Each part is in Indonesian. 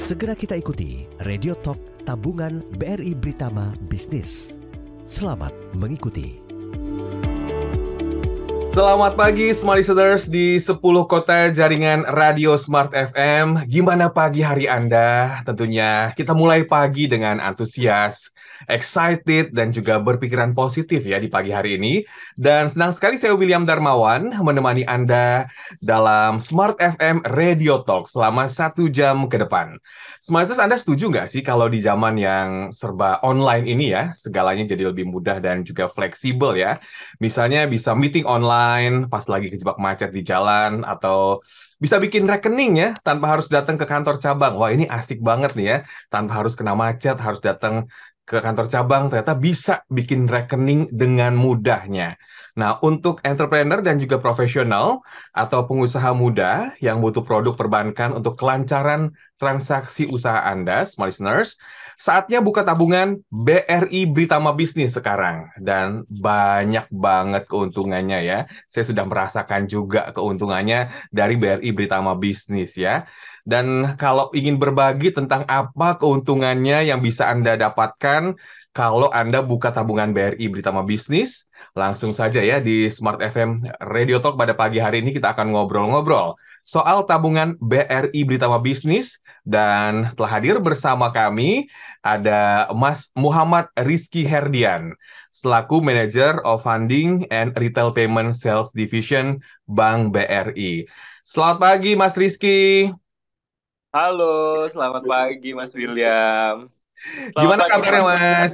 Segera kita ikuti Radio Talk Tabungan BRI Britama Bisnis. Selamat mengikuti. Selamat pagi semua listeners di 10 kota jaringan Radio Smart FM. Gimana pagi hari Anda? Tentunya kita mulai pagi dengan antusias, excited, dan juga berpikiran positif ya di pagi hari ini. Dan senang sekali saya William Darmawan menemani Anda dalam Smart FM Radio Talk selama 1 jam ke depan. Smart listeners, Anda setuju nggak sih kalau di zaman yang serba online ini ya, segalanya jadi lebih mudah dan juga fleksibel ya? Misalnya bisa meeting online pas lagi kejebak macet di jalan, atau bisa bikin rekening ya tanpa harus datang ke kantor cabang. Wah, ini asik banget nih ya. Tanpa harus kena macet, harus datang ke kantor cabang, ternyata bisa bikin rekening dengan mudahnya. Nah, untuk entrepreneur dan juga profesional atau pengusaha muda yang butuh produk perbankan untuk kelancaran transaksi usaha Anda, smart listeners, saatnya buka tabungan BRI Britama Bisnis sekarang. Dan banyak banget keuntungannya ya. Saya sudah merasakan juga keuntungannya dari BRI Britama Bisnis ya. Dan kalau ingin berbagi tentang apa keuntungannya yang bisa Anda dapatkan kalau Anda buka tabungan BRI Britama Bisnis, langsung saja ya di Smart FM Radio Talk pada pagi hari ini kita akan ngobrol-ngobrol soal tabungan BRI Britama Bisnis. Dan telah hadir bersama kami ada Mas Muhammad Rizky Herdian selaku Manager of Funding and Retail Payment Sales Division Bank BRI. Selamat pagi Mas Rizky. Halo, selamat pagi Mas William. Selamat Gimana pagi kabarnya Mas?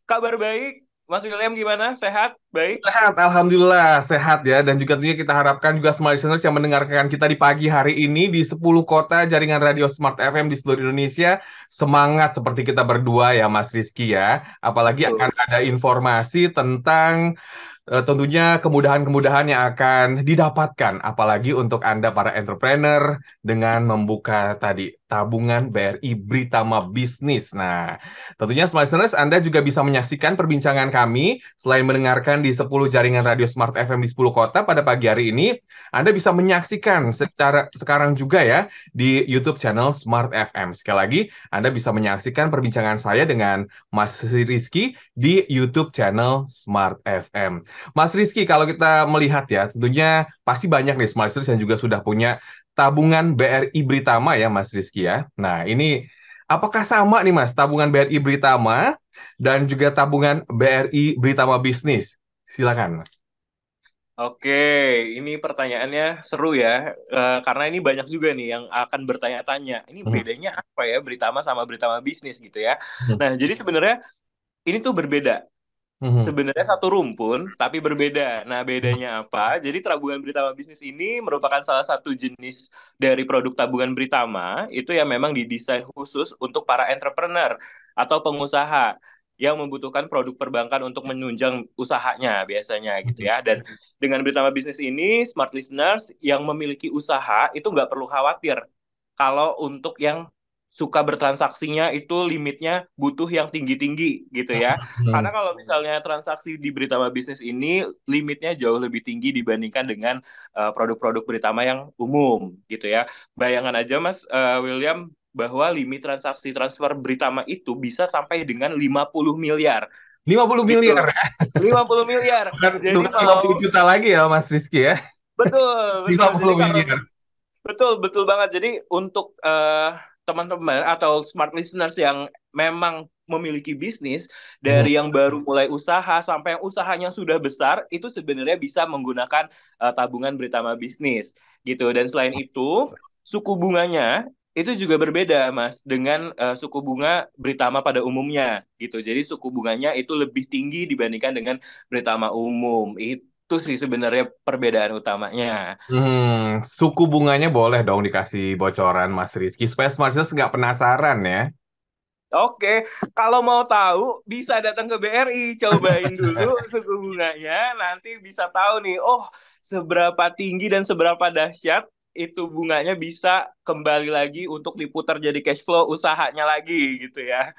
Kabar baik. Mas William gimana? Sehat? Baik? Sehat, Alhamdulillah sehat ya. Dan juga tentunya kita harapkan juga semua listeners yang mendengarkan kita di pagi hari ini di 10 kota jaringan Radio Smart FM di seluruh Indonesia semangat seperti kita berdua ya Mas Rizky ya. Apalagi akan ada informasi tentang tentunya kemudahan-kemudahan yang akan didapatkan, apalagi untuk Anda para entrepreneur dengan membuka tadi tabungan BRI Britama Bisnis. Nah, tentunya smart listeners, Anda juga bisa menyaksikan perbincangan kami selain mendengarkan di 10 jaringan Radio Smart FM di 10 kota pada pagi hari ini. Anda bisa menyaksikan secara sekarang juga ya di YouTube channel Smart FM. Sekali lagi, Anda bisa menyaksikan perbincangan saya dengan Mas Rizky di YouTube channel Smart FM. Mas Rizky, kalau kita melihat ya, tentunya pasti banyak nih smart listeners yang juga sudah punya tabungan BRI Britama ya, Mas Rizky ya. Nah, ini apakah sama nih Mas, tabungan BRI Britama dan juga tabungan BRI Britama Bisnis? Silakan, Mas. Oke, ini pertanyaannya seru ya. Karena ini banyak juga nih yang akan bertanya-tanya. Ini bedanya apa ya Britama sama Britama Bisnis gitu ya. Nah, jadi sebenarnya ini tuh berbeda. Sebenarnya satu rumpun, tapi berbeda. Nah, bedanya apa? Jadi tabungan Britama Bisnis ini merupakan salah satu jenis dari produk tabungan Britama, itu yang memang didesain khusus untuk para entrepreneur atau pengusaha yang membutuhkan produk perbankan untuk menunjang usahanya biasanya gitu ya. Dan dengan Britama Bisnis ini, smart listeners yang memiliki usaha itu nggak perlu khawatir kalau untuk yang suka bertransaksinya itu limitnya butuh yang tinggi-tinggi gitu ya. Karena kalau misalnya transaksi di Britama Bisnis ini limitnya jauh lebih tinggi dibandingkan dengan produk-produk Britama yang umum gitu ya. Bayangan aja Mas William bahwa limit transaksi transfer Britama itu bisa sampai dengan 50 miliar. 50 Gitu. miliar. 50 miliar. Bukan, Jadi bukan kalau 50 juta lagi ya Mas Rizky ya. betul. 50 Jadi kalau miliar. betul banget. Jadi untuk teman-teman atau smart listeners yang memang memiliki bisnis dari yang baru mulai usaha sampai yang usahanya sudah besar itu sebenarnya bisa menggunakan tabungan Britama Bisnis gitu. Dan selain itu suku bunganya itu juga berbeda Mas dengan suku bunga Britama pada umumnya gitu. Jadi suku bunganya itu lebih tinggi dibandingkan dengan Britama umum. Itu sih sebenarnya perbedaan utamanya. Suku bunganya boleh dong dikasih bocoran Mas Rizky supaya smart listeners nggak penasaran ya. Oke, kalau mau tahu bisa datang ke BRI, cobain dulu suku bunganya, nanti bisa tahu nih, oh seberapa tinggi dan seberapa dahsyat itu bunganya bisa kembali lagi untuk diputar jadi cash flow usahanya lagi gitu ya.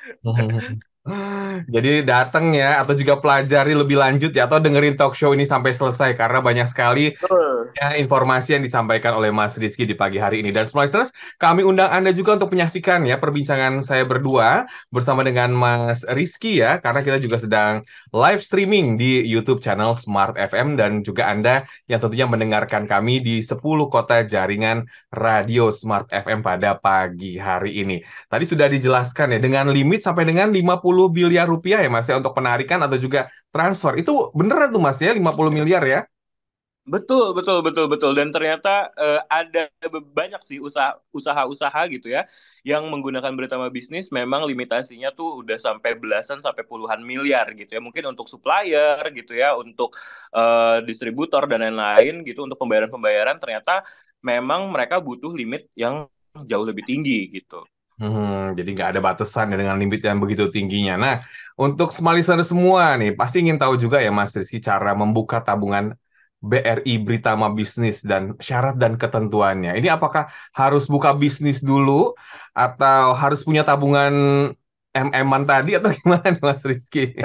Jadi datang ya, atau juga pelajari lebih lanjut ya, atau dengerin talk show ini sampai selesai karena banyak sekali Betul. ya, informasi yang disampaikan oleh Mas Rizky di pagi hari ini. Dan Splicers, kami undang Anda juga untuk menyaksikan ya perbincangan saya berdua bersama dengan Mas Rizky ya, karena kita juga sedang live streaming di YouTube channel Smart FM dan juga Anda yang tentunya mendengarkan kami di 10 kota jaringan radio Smart FM pada pagi hari ini. Tadi sudah dijelaskan ya, dengan limit sampai dengan 50 miliar rupiah ya Mas ya untuk penarikan atau juga transfer. Itu beneran tuh Mas ya, 50 miliar ya? Betul, betul, betul, betul. Dan ternyata ada banyak sih usaha-usaha gitu ya yang menggunakan Beritama Bisnis memang limitasinya tuh udah sampai belasan sampai puluhan miliar gitu ya. Mungkin untuk supplier gitu ya, untuk distributor dan lain-lain gitu untuk pembayaran-pembayaran ternyata memang mereka butuh limit yang jauh lebih tinggi gitu. Jadi nggak ada batasan ya dengan limit yang begitu tingginya. Nah, untuk smart listener semua nih, pasti ingin tahu juga ya Mas Rizky cara membuka tabungan BRI Britama Bisnis dan syarat dan ketentuannya. Ini apakah harus buka bisnis dulu atau harus punya tabungan MM-an tadi atau gimana nih Mas Rizky?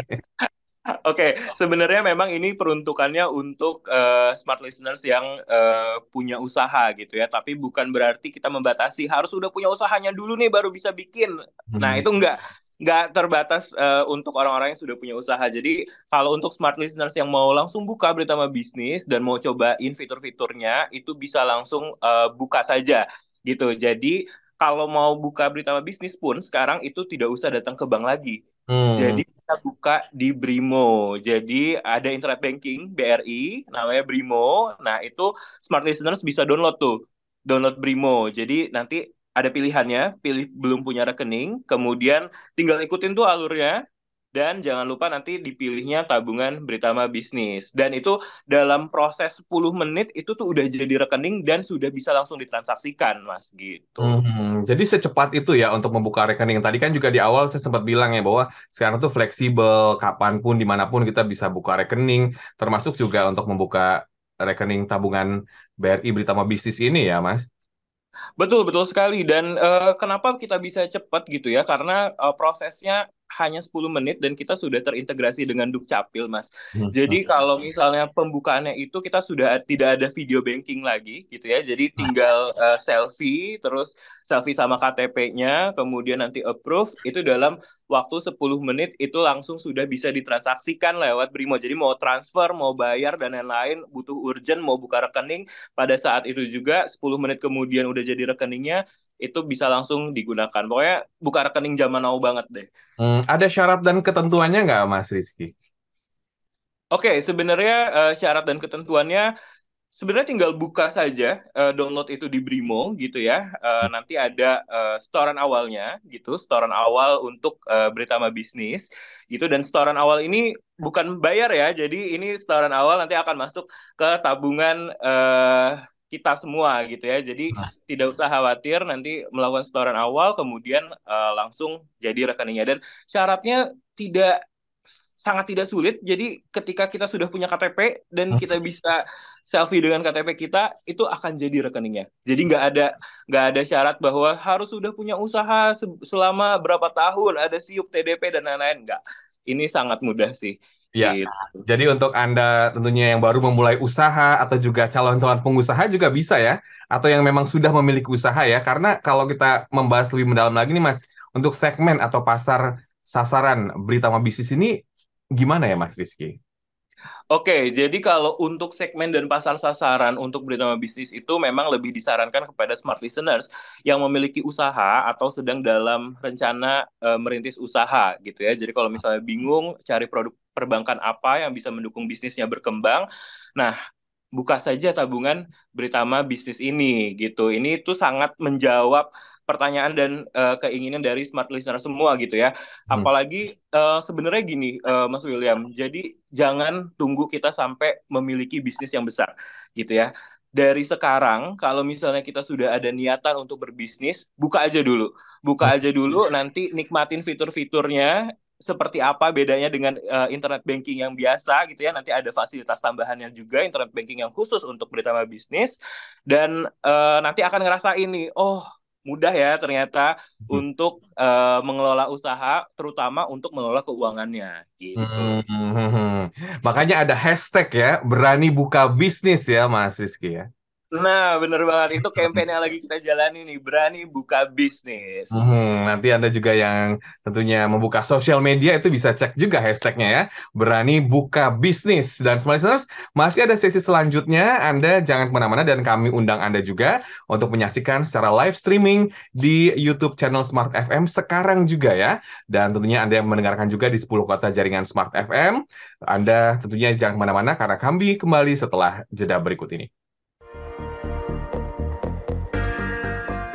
Oke, sebenarnya memang ini peruntukannya untuk smart listeners yang punya usaha gitu ya. Tapi bukan berarti kita membatasi harus udah punya usahanya dulu nih baru bisa bikin. Nah, Hmm. itu nggak terbatas untuk orang-orang yang sudah punya usaha. Jadi kalau untuk smart listeners yang mau langsung buka Beritama Bisnis dan mau cobain fitur-fiturnya, itu bisa langsung buka saja gitu. Jadi kalau mau buka Beritama Bisnis pun sekarang itu tidak usah datang ke bank lagi. Hmm. Jadi kita buka di Brimo. Jadi ada internet banking BRI namanya Brimo. Nah, itu smart listeners bisa download tuh. Download Brimo. Jadi nanti ada pilihannya, pilih belum punya rekening, kemudian tinggal ikutin tuh alurnya dan jangan lupa nanti dipilihnya tabungan Britama Bisnis. Dan itu dalam proses 10 menit itu tuh udah jadi rekening dan sudah bisa langsung ditransaksikan, Mas, gitu. Jadi secepat itu ya untuk membuka rekening. Tadi kan juga di awal saya sempat bilang ya bahwa sekarang tuh fleksibel, kapanpun, dimanapun kita bisa buka rekening, termasuk juga untuk membuka rekening tabungan BRI Britama Bisnis ini ya, Mas. Betul, betul sekali. Dan kenapa kita bisa cepat gitu ya? Karena prosesnya hanya 10 menit dan kita sudah terintegrasi dengan Dukcapil, Mas. Hmm. Jadi kalau misalnya pembukaannya itu kita sudah tidak ada video banking lagi gitu ya. Jadi tinggal selfie, terus selfie sama KTP-nya, kemudian nanti approve, itu dalam waktu 10 menit itu langsung sudah bisa ditransaksikan lewat Brimo. Jadi mau transfer, mau bayar, dan lain-lain, butuh urgent, mau buka rekening, pada saat itu juga 10 menit kemudian udah jadi rekeningnya itu bisa langsung digunakan. Pokoknya buka rekening zaman now banget deh. Ada syarat dan ketentuannya nggak, Mas Rizky? Oke, sebenarnya syarat dan ketentuannya sebenarnya tinggal buka saja, download itu di Brimo gitu ya. Nanti ada setoran awalnya gitu, setoran awal untuk Britama Bisnis gitu, dan setoran awal ini bukan bayar ya. Jadi ini setoran awal nanti akan masuk ke tabungan kita semua gitu ya. Jadi tidak usah khawatir nanti melakukan setoran awal kemudian langsung jadi rekeningnya, dan syaratnya tidak sangat tidak sulit. Jadi ketika kita sudah punya KTP dan kita bisa selfie dengan KTP kita, itu akan jadi rekeningnya. Jadi nggak ada syarat bahwa harus sudah punya usaha selama berapa tahun, ada SIUP, TDP dan lain-lain. Nggak. Ini sangat mudah sih. Ya, Gitu. jadi untuk Anda tentunya yang baru memulai usaha atau juga calon-calon pengusaha juga bisa ya, atau yang memang sudah memiliki usaha ya, karena kalau kita membahas lebih mendalam lagi nih Mas, untuk segmen atau pasar sasaran Britama Bisnis ini gimana ya Mas Rizky? Oke, jadi kalau untuk segmen dan pasar sasaran untuk Britama Bisnis itu memang lebih disarankan kepada smart listeners yang memiliki usaha atau sedang dalam rencana merintis usaha gitu ya. Jadi kalau misalnya bingung cari produk perbankan apa yang bisa mendukung bisnisnya berkembang, nah buka saja tabungan Britama Bisnis ini gitu. Ini tuh sangat menjawab pertanyaan dan keinginan dari smart listener semua gitu ya. Hmm. Apalagi sebenarnya gini, Mas William. Jadi jangan tunggu kita sampai memiliki bisnis yang besar gitu ya. Dari sekarang, kalau misalnya kita sudah ada niatan untuk berbisnis, buka aja dulu. Buka aja dulu, nanti nikmatin fitur-fiturnya, seperti apa bedanya dengan internet banking yang biasa gitu ya. Nanti ada fasilitas tambahannya juga, internet banking yang khusus untuk Britama Bisnis, dan nanti akan ngerasain nih, oh mudah ya ternyata untuk mengelola usaha, terutama untuk mengelola keuangannya gitu. Makanya ada hashtag ya, berani buka bisnis ya Mas Rizky ya. Nah, bener banget. Itu campaign yang lagi kita jalani nih. Berani buka bisnis. Nanti Anda juga yang tentunya membuka sosial media itu bisa cek juga hashtagnya ya. Berani buka bisnis. Dan Smart Listeners, masih ada sesi selanjutnya. Anda jangan kemana-mana dan kami undang Anda juga untuk menyaksikan secara live streaming di YouTube channel Smart FM sekarang juga ya. Dan tentunya Anda yang mendengarkan juga di 10 kota jaringan Smart FM. Anda tentunya jangan kemana-mana karena kami kembali setelah jeda berikut ini.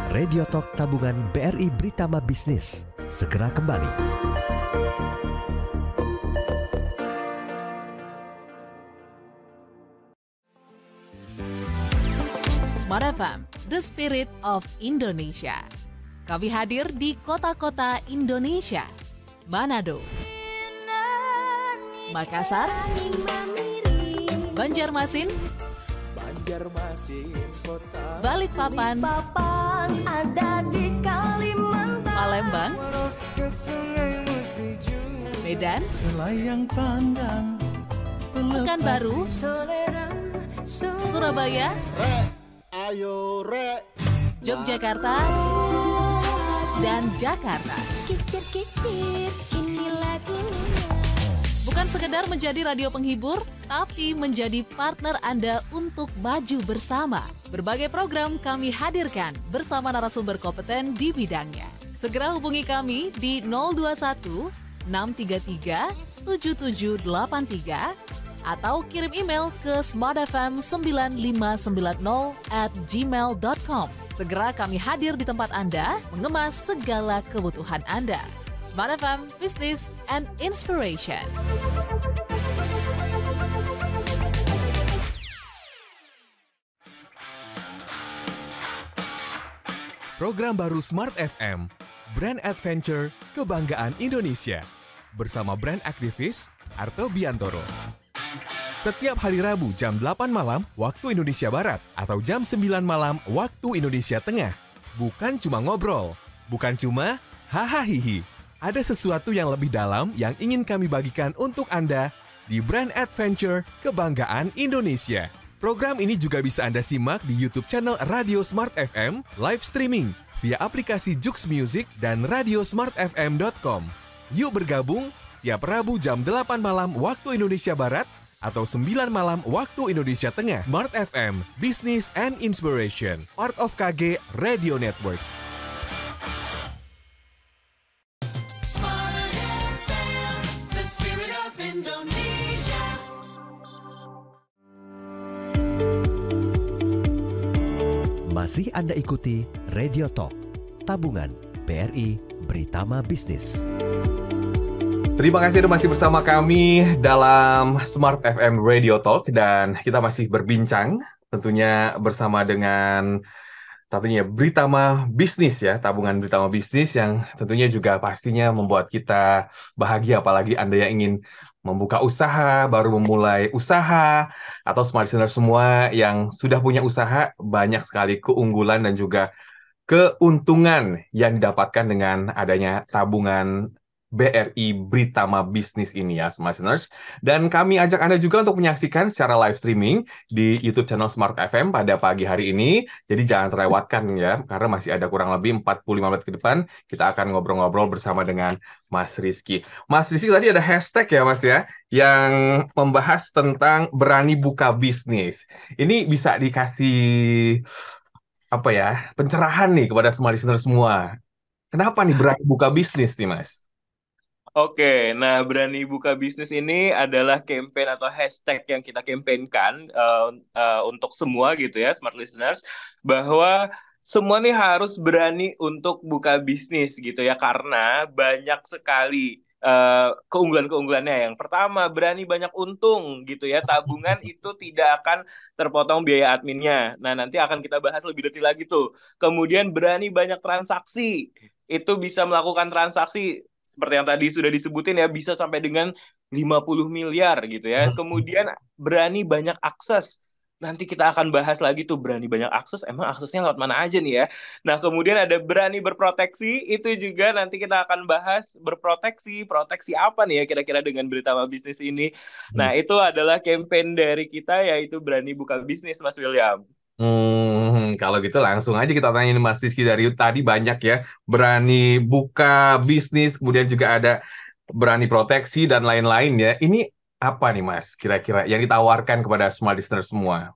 Radio Talk Tabungan BRI Britama Bisnis segera kembali. Smart FM, the spirit of Indonesia. Kami hadir di kota-kota Indonesia. Manado, Makassar, Banjarmasin, Balikpapan, ada di Kalimantan, Palembang, Medan, Pekanbaru, Surabaya, Yogyakarta, dan Jakarta. Bukan sekedar menjadi radio penghibur, tapi menjadi partner Anda untuk maju bersama. Berbagai program kami hadirkan bersama narasumber kompeten di bidangnya. Segera hubungi kami di 021 633 7783 atau kirim email ke smartfm9590@gmail.com. Segera kami hadir di tempat Anda, mengemas segala kebutuhan Anda. Smart FM, Business and Inspiration. Program baru Smart FM, Brand Adventure Kebanggaan Indonesia, bersama brand aktivis Arto Biantoro. Setiap hari Rabu jam 8 malam waktu Indonesia Barat atau jam 9 malam waktu Indonesia Tengah. Bukan cuma ngobrol, bukan cuma hahaha. Ada sesuatu yang lebih dalam yang ingin kami bagikan untuk Anda di Brand Adventure Kebanggaan Indonesia. Program ini juga bisa Anda simak di YouTube channel Radio Smart FM, live streaming via aplikasi Joox Music dan radiosmartfm.com. Yuk bergabung tiap Rabu jam 8 malam waktu Indonesia Barat atau 9 malam waktu Indonesia Tengah. Smart FM, Business and Inspiration, part of KG Radio Network. Masih Anda ikuti Radio Talk, Tabungan BRI Britama Bisnis. Terima kasih Anda masih bersama kami dalam Smart FM Radio Talk dan kita masih berbincang tentunya bersama dengan Britama Bisnis ya, tabungan Britama Bisnis yang tentunya juga pastinya membuat kita bahagia, apalagi Anda yang ingin membuka usaha, baru memulai usaha, atau smart listener semua yang sudah punya usaha, banyak sekali keunggulan dan juga keuntungan yang didapatkan dengan adanya tabungan BRI Britama Bisnis ini ya, Smart Listeners. Dan kami ajak Anda juga untuk menyaksikan secara live streaming di YouTube channel Smart FM pada pagi hari ini. Jadi jangan terlewatkan ya, karena masih ada kurang lebih 45 menit ke depan, kita akan ngobrol-ngobrol bersama dengan Mas Rizky. Mas Rizky tadi ada hashtag ya Mas ya, yang membahas tentang berani buka bisnis. Ini bisa dikasih pencerahan nih kepada Smart Listener semua. Kenapa nih berani buka bisnis nih Mas? Oke, nah berani buka bisnis ini adalah campaign atau hashtag yang kita campaignkan untuk semua gitu ya, smart listeners, bahwa semua nih harus berani untuk buka bisnis gitu ya, karena banyak sekali keunggulan-keunggulannya. Yang pertama, berani banyak untung gitu ya, tabungan itu tidak akan terpotong biaya adminnya. Nah, nanti akan kita bahas lebih detail lagi tuh. Kemudian berani banyak transaksi, itu bisa melakukan transaksi seperti yang tadi sudah disebutin ya, bisa sampai dengan 50 miliar gitu ya. Kemudian berani banyak akses. nanti kita akan bahas lagi tuh berani banyak akses, emang aksesnya lewat mana aja nih ya. Nah, kemudian ada berani berproteksi, itu juga nanti kita akan bahas berproteksi, proteksi apa nih ya kira-kira dengan Beritama Bisnis ini. Hmm. Nah, itu adalah campaign dari kita yaitu berani buka bisnis, Mas William. Kalau gitu langsung aja kita tanyain Mas Rizky dari tadi banyak ya, berani buka bisnis, kemudian juga ada berani proteksi dan lain-lain ya. Ini apa nih Mas kira-kira yang ditawarkan kepada smart listener semua?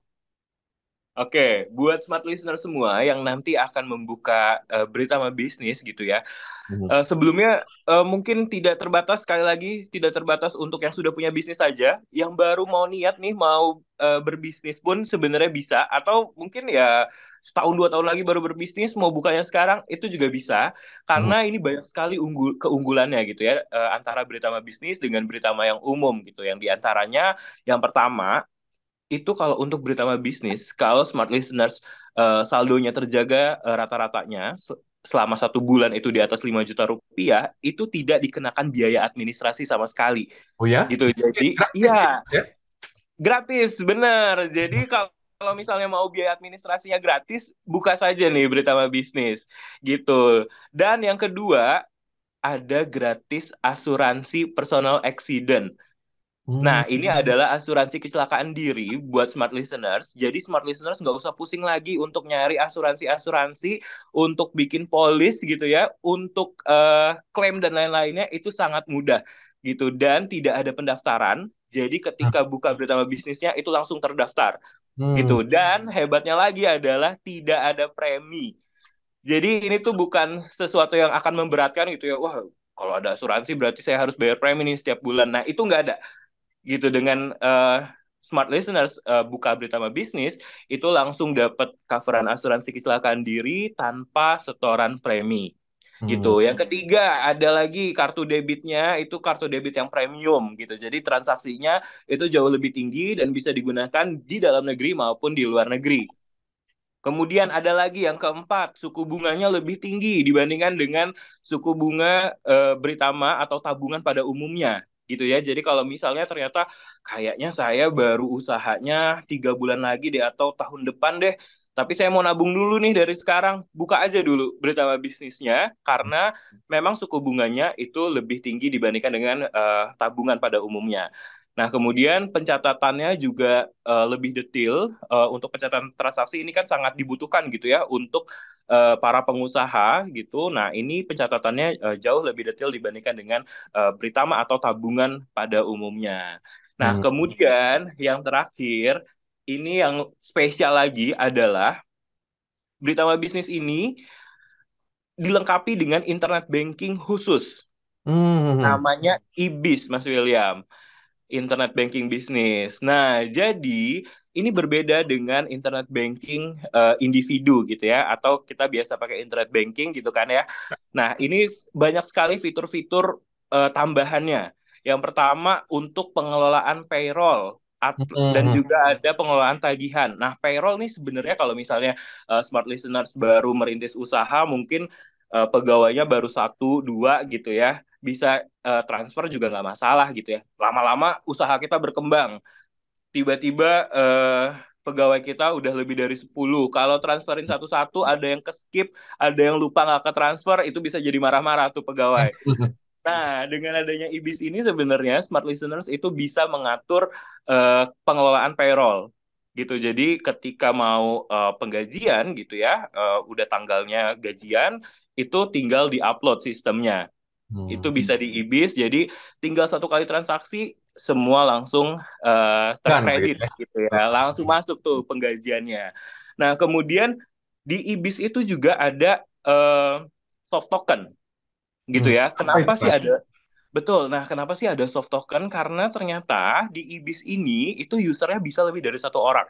Oke, buat smart listener semua yang nanti akan membuka Beritama Bisnis gitu ya. Hmm. Sebelumnya mungkin tidak terbatas, sekali lagi tidak terbatas untuk yang sudah punya bisnis saja, yang baru mau niat nih mau berbisnis pun sebenarnya bisa, atau mungkin ya setahun 2 tahun lagi baru berbisnis mau bukanya sekarang itu juga bisa, Hmm. karena ini banyak sekali keunggulannya gitu ya, antara Beritama Bisnis dengan Beritama yang umum gitu. Yang diantaranya yang pertama itu kalau untuk Beritama Bisnis, kalau smart listeners saldonya terjaga rata-ratanya selama 1 bulan itu di atas 5 juta rupiah, itu tidak dikenakan biaya administrasi sama sekali. Oh ya? Gitu. Jadi, Gratis gitu iya, ya? gratis, bener. Jadi kalau misalnya mau biaya administrasinya gratis, buka saja nih Beritama Bisnis. Gitu. Dan yang kedua, ada gratis asuransi personal accident. Hmm. Nah, ini adalah asuransi kecelakaan diri buat smart listeners. Jadi smart listeners nggak usah pusing lagi untuk nyari asuransi-asuransi, untuk bikin polis gitu ya, untuk klaim dan lain-lainnya itu sangat mudah gitu. Dan tidak ada pendaftaran. Jadi ketika buka Beritama Bisnisnya itu langsung terdaftar Hmm. gitu. Dan hebatnya lagi adalah tidak ada premi. Jadi ini tuh bukan sesuatu yang akan memberatkan gitu ya. Wah, kalau ada asuransi berarti saya harus bayar premi nih setiap bulan. Nah, itu nggak ada gitu. Dengan smart listeners buka Beritama Bisnis itu langsung dapat coveran asuransi kecelakaan diri tanpa setoran premi Hmm. gitu. Yang ketiga ada lagi kartu debitnya, itu kartu debit yang premium gitu. Jadi transaksinya itu jauh lebih tinggi dan bisa digunakan di dalam negeri maupun di luar negeri. Kemudian ada lagi yang keempat, suku bunganya lebih tinggi dibandingkan dengan suku bunga Beritama atau tabungan pada umumnya gitu ya. Jadi kalau misalnya ternyata kayaknya saya baru usahanya 3 bulan lagi deh atau tahun depan deh, tapi saya mau nabung dulu nih dari sekarang, buka aja dulu Beritama Bisnisnya karena memang suku bunganya itu lebih tinggi dibandingkan dengan tabungan pada umumnya. Nah, kemudian pencatatannya juga lebih detail. Untuk pencatatan transaksi ini kan sangat dibutuhkan gitu ya untuk para pengusaha gitu. Nah, ini pencatatannya jauh lebih detail dibandingkan dengan Britama atau tabungan pada umumnya. Nah, Hmm. kemudian yang terakhir, ini yang spesial lagi adalah Britama Bisnis ini dilengkapi dengan internet banking khusus. Hmm. Namanya IBIS, Mas William. Internet banking bisnis. Nah, jadi ini berbeda dengan internet banking individu gitu ya, atau kita biasa pakai internet banking gitu kan ya. Nah, ini banyak sekali fitur-fitur tambahannya. Yang pertama untuk pengelolaan payroll dan Hmm. juga ada pengelolaan tagihan. Nah, payroll nih sebenarnya kalau misalnya smart listeners baru merintis usaha, mungkin pegawainya baru 1 2 gitu ya, bisa transfer juga nggak masalah gitu ya. Lama-lama usaha kita berkembang, tiba-tiba pegawai kita udah lebih dari 10. Kalau transferin satu-satu, ada yang ke-skip, ada yang lupa nggak ke-transfer, itu bisa jadi marah-marah tuh pegawai. Nah, dengan adanya IBIS ini sebenarnya smart listeners itu bisa mengatur pengelolaan payroll gitu. Jadi ketika mau penggajian gitu ya, udah tanggalnya gajian, itu tinggal di-upload sistemnya. Itu Hmm. bisa di IBIS, jadi tinggal 1 kali transaksi semua langsung Kan begitu terkredit ya? gitu ya, langsung masuk tuh penggajiannya. Nah, kemudian di IBIS itu juga ada soft token gitu Hmm. ya. Apa Kenapa itu sih Mas? ada? Betul. Nah, kenapa sih ada soft token? Karena ternyata di IBIS ini itu usernya bisa lebih dari 1 orang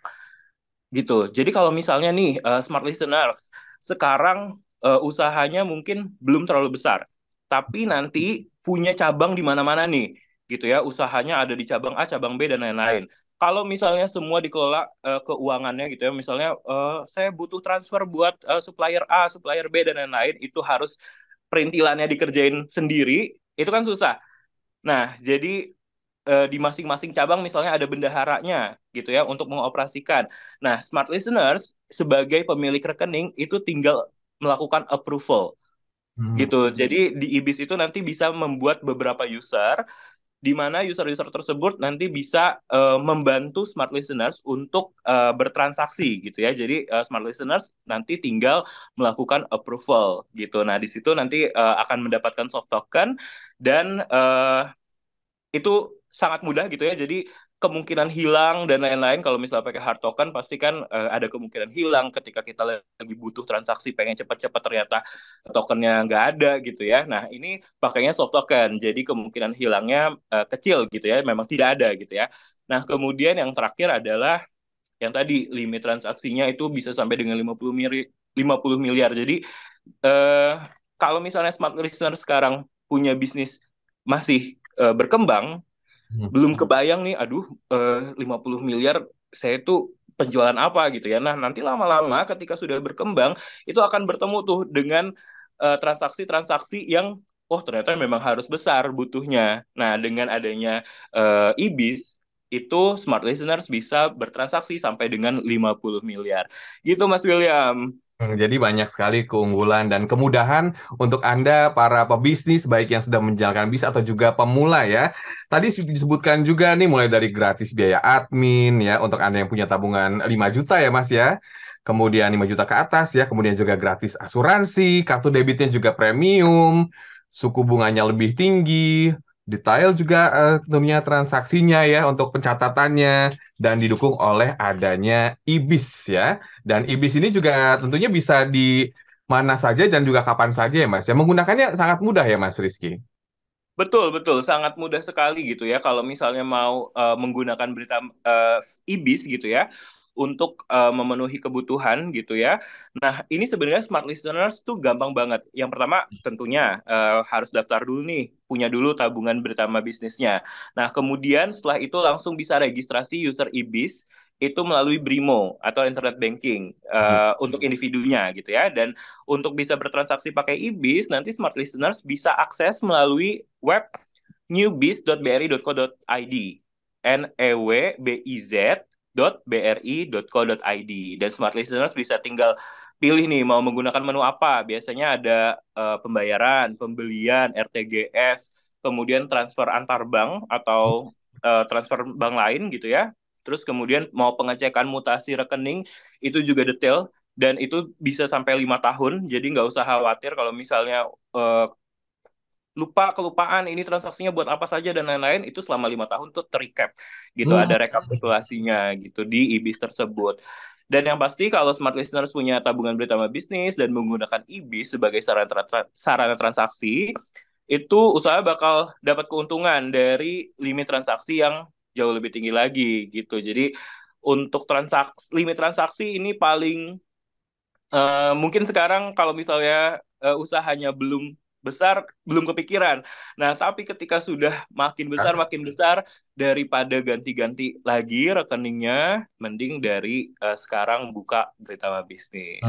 gitu. Jadi kalau misalnya nih smart listeners sekarang usahanya mungkin belum terlalu besar, tapi nanti punya cabang di mana-mana nih, gitu ya. Usahanya ada di cabang A, cabang B dan lain-lain. Kalau misalnya semua dikelola keuangannya gitu ya, misalnya saya butuh transfer buat supplier A, supplier B dan lain-lain, itu harus perintilannya dikerjain sendiri, itu kan susah. Nah, jadi di masing-masing cabang misalnya ada bendaharanya gitu ya untuk mengoperasikan. Nah, smart listeners sebagai pemilik rekening itu tinggal melakukan approval gitu. Jadi di IBIS itu nanti bisa membuat beberapa user di mana user-user tersebut nanti bisa membantu smart listeners untuk bertransaksi gitu ya. Jadi smart listeners nanti tinggal melakukan approval gitu. Nah, di situ nanti akan mendapatkan soft token dan itu sangat mudah gitu ya. Jadi kemungkinan hilang dan lain-lain kalau misalnya pakai hard token pasti kan ada kemungkinan hilang ketika kita lagi butuh transaksi pengen cepat-cepat ternyata tokennya nggak ada gitu ya. Nah ini pakainya soft token jadi kemungkinan hilangnya kecil gitu ya. Memang tidak ada gitu ya. Nah kemudian yang terakhir adalah yang tadi limit transaksinya itu bisa sampai dengan 50 miliar. Jadi eh, kalau misalnya smart listener sekarang punya bisnis masih berkembang belum kebayang nih, aduh 50 miliar saya tuh penjualan apa gitu ya. Nah, nanti lama-lama ketika sudah berkembang, itu akan bertemu tuh dengan transaksi-transaksi yang, oh ternyata memang harus besar butuhnya. Nah, dengan adanya IBIS, itu smart listeners bisa bertransaksi sampai dengan 50 miliar. Gitu Mas William. Jadi banyak sekali keunggulan dan kemudahan untuk Anda para pebisnis baik yang sudah menjalankan bisnis atau juga pemula ya. Tadi disebutkan juga nih mulai dari gratis biaya admin ya untuk Anda yang punya tabungan 5 juta ya Mas ya. Kemudian 5 juta ke atas ya, kemudian juga gratis asuransi, kartu debitnya juga premium, suku bunganya lebih tinggi, detail juga tentunya transaksinya ya untuk pencatatannya dan didukung oleh adanya IBIS ya. Dan IBIS ini juga tentunya bisa di mana saja dan juga kapan saja ya Mas. Ya menggunakannya sangat mudah ya Mas Rizky. Betul, betul, sangat mudah sekali gitu ya. Kalau misalnya mau menggunakan berita IBIS gitu ya, untuk memenuhi kebutuhan gitu ya. Nah, ini sebenarnya smart listeners tuh gampang banget. Yang pertama, tentunya harus daftar dulu nih, punya dulu tabungan bersama bisnisnya. Nah, kemudian setelah itu langsung bisa registrasi user IBIS itu melalui Brimo atau internet banking untuk individunya gitu ya. Dan untuk bisa bertransaksi pakai IBIS, nanti smart listeners bisa akses melalui web newbiz.bri.co.id newbiz.bri.co.id dan smart listeners bisa tinggal pilih nih mau menggunakan menu apa. Biasanya ada pembayaran, pembelian, RTGS, kemudian transfer antar bank atau transfer bank lain gitu ya. Terus kemudian mau pengecekan mutasi rekening itu juga detail dan itu bisa sampai 5 tahun. Jadi nggak usah khawatir kalau misalnya kelupaan ini transaksinya buat apa saja dan lain-lain itu selama 5 tahun tuh terrecap gitu ada rekapitulasinya gitu di IBIS tersebut dan yang pasti kalau smart listeners punya tabungan bersama bisnis dan menggunakan IBIS sebagai sarana transaksi itu usaha bakal dapat keuntungan dari limit transaksi yang jauh lebih tinggi lagi gitu jadi untuk limit transaksi ini paling mungkin sekarang kalau misalnya usahanya belum besar, belum kepikiran. Nah, tapi ketika sudah makin besar, daripada ganti-ganti lagi rekeningnya, mending dari sekarang buka Britama Bisnis.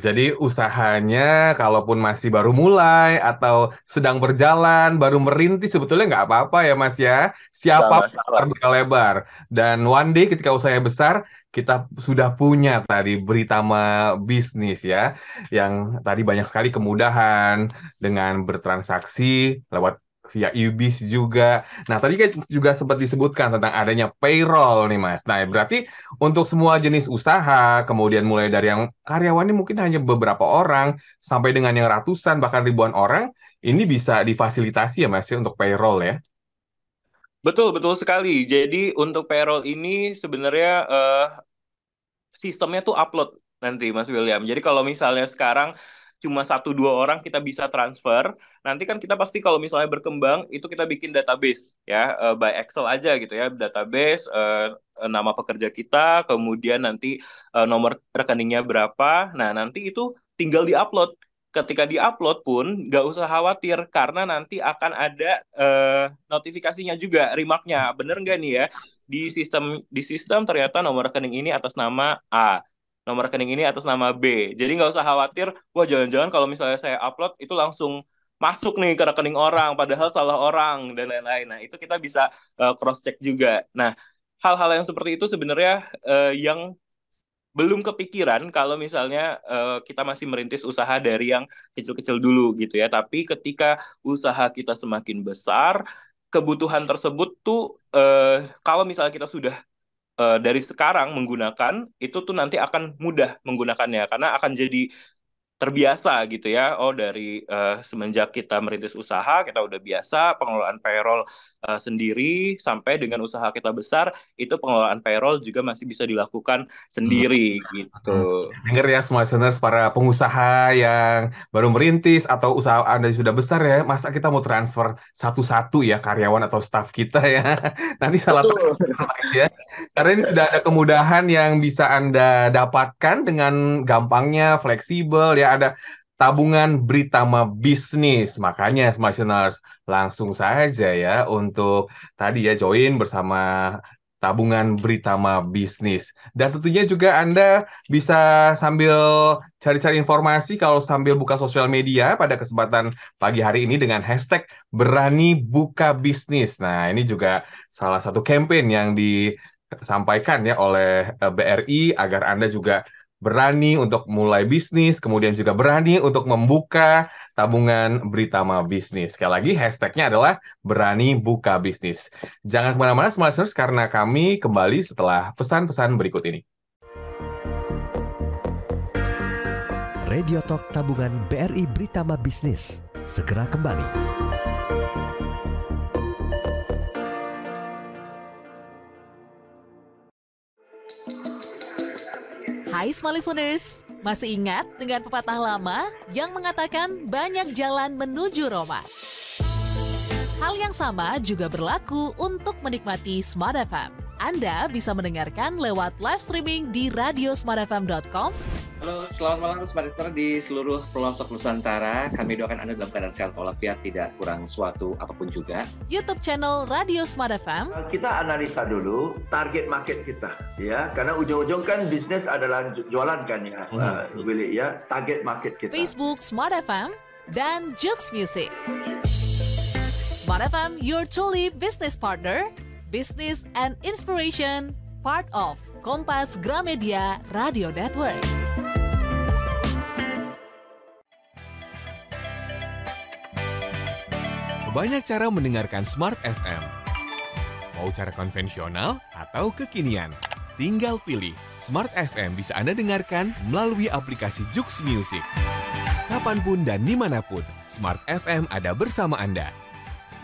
Jadi usahanya kalaupun masih baru mulai atau sedang berjalan, baru merintis sebetulnya nggak apa-apa ya Mas ya. Nggak Siapa masalah. terbuka lebar. Dan one day ketika usahanya besar, kita sudah punya tadi Britama Bisnis ya. Yang tadi banyak sekali kemudahan dengan bertransaksi lewat via UBIS juga. Nah, tadi kan juga sempat disebutkan tentang adanya payroll nih Mas. Nah, berarti untuk semua jenis usaha, kemudian mulai dari yang karyawannya mungkin hanya beberapa orang, sampai dengan yang ratusan, bahkan ribuan orang, ini bisa difasilitasi ya Mas ya untuk payroll ya? Betul, betul sekali. Jadi untuk payroll ini sebenarnya sistemnya tuh upload nanti Mas William. Jadi kalau misalnya sekarang cuma 1-2 orang kita bisa transfer, nanti kan kita pasti kalau misalnya berkembang itu kita bikin database ya by Excel aja gitu ya, database nama pekerja kita, kemudian nanti nomor rekeningnya berapa. Nah, nanti itu tinggal diupload. Ketika diupload pun nggak usah khawatir karena nanti akan ada notifikasinya juga, remarknya. Bener nggak nih ya? Di sistem ternyata nomor rekening ini atas nama A, nomor rekening ini atas nama B. Jadi nggak usah khawatir, wah jangan-jangan kalau misalnya saya upload itu langsung masuk nih ke rekening orang, padahal salah orang dan lain-lain. Nah, itu kita bisa cross check juga. Nah, hal-hal yang seperti itu sebenarnya yang belum kepikiran kalau misalnya kita masih merintis usaha dari yang kecil-kecil dulu gitu ya. Tapi ketika usaha kita semakin besar, kebutuhan tersebut tuh kalau misalnya kita sudah dari sekarang menggunakan, itu tuh nanti akan mudah menggunakannya karena akan jadi terbiasa gitu ya. Oh, dari semenjak kita merintis usaha, kita udah biasa pengelolaan payroll sendiri, sampai dengan usaha kita besar, itu pengelolaan payroll juga masih bisa dilakukan sendiri gitu. Dengar ya semua listeners, para pengusaha yang baru merintis atau usaha Anda sudah besar ya, masa kita mau transfer satu-satu ya karyawan atau staff kita ya. Nanti salah Betul. transfer lagi ya. Karena ini sudah ada kemudahan yang bisa Anda dapatkan dengan gampangnya, fleksibel ya. Ada tabungan Britama Bisnis. Makanya smart listeners, langsung saja ya untuk tadi ya join bersama tabungan Britama Bisnis. Dan tentunya juga Anda bisa sambil cari-cari informasi kalau sambil buka sosial media pada kesempatan pagi hari ini dengan hashtag Berani Buka Bisnis. Nah, ini juga salah satu campaign yang disampaikan ya oleh BRI agar Anda juga berani untuk mulai bisnis, kemudian juga berani untuk membuka tabungan Britama Bisnis. Sekali lagi, hashtagnya adalah Berani Buka Bisnis. Jangan kemana-mana, Smart Listeners, karena kami kembali setelah pesan-pesan berikut ini. Radio Talk Tabungan BRI Britama Bisnis segera kembali. Hai Smart Listeners, masih ingat dengan pepatah lama yang mengatakan banyak jalan menuju Roma? Hal yang sama juga berlaku untuk menikmati Smart FM. Anda bisa mendengarkan lewat live streaming di radiosmartfm.com. Halo, selamat malam Smart Listener di seluruh pelosok Nusantara. Kami doakan Anda dalam keadaan sehat walafiat, tidak kurang suatu apapun juga. YouTube channel Radio Smart FM. Kita analisa dulu target market kita, ya, karena ujung-ujung kan bisnis adalah jualan kan ya, Willy ya, target market kita. Facebook Smart FM dan Jux Music. Smart FM, your truly business partner, business and inspiration, part of Kompas Gramedia Radio Network. Banyak cara mendengarkan Smart FM. Mau cara konvensional atau kekinian? Tinggal pilih. Smart FM bisa Anda dengarkan melalui aplikasi Jux Music. Kapanpun dan dimanapun, Smart FM ada bersama Anda.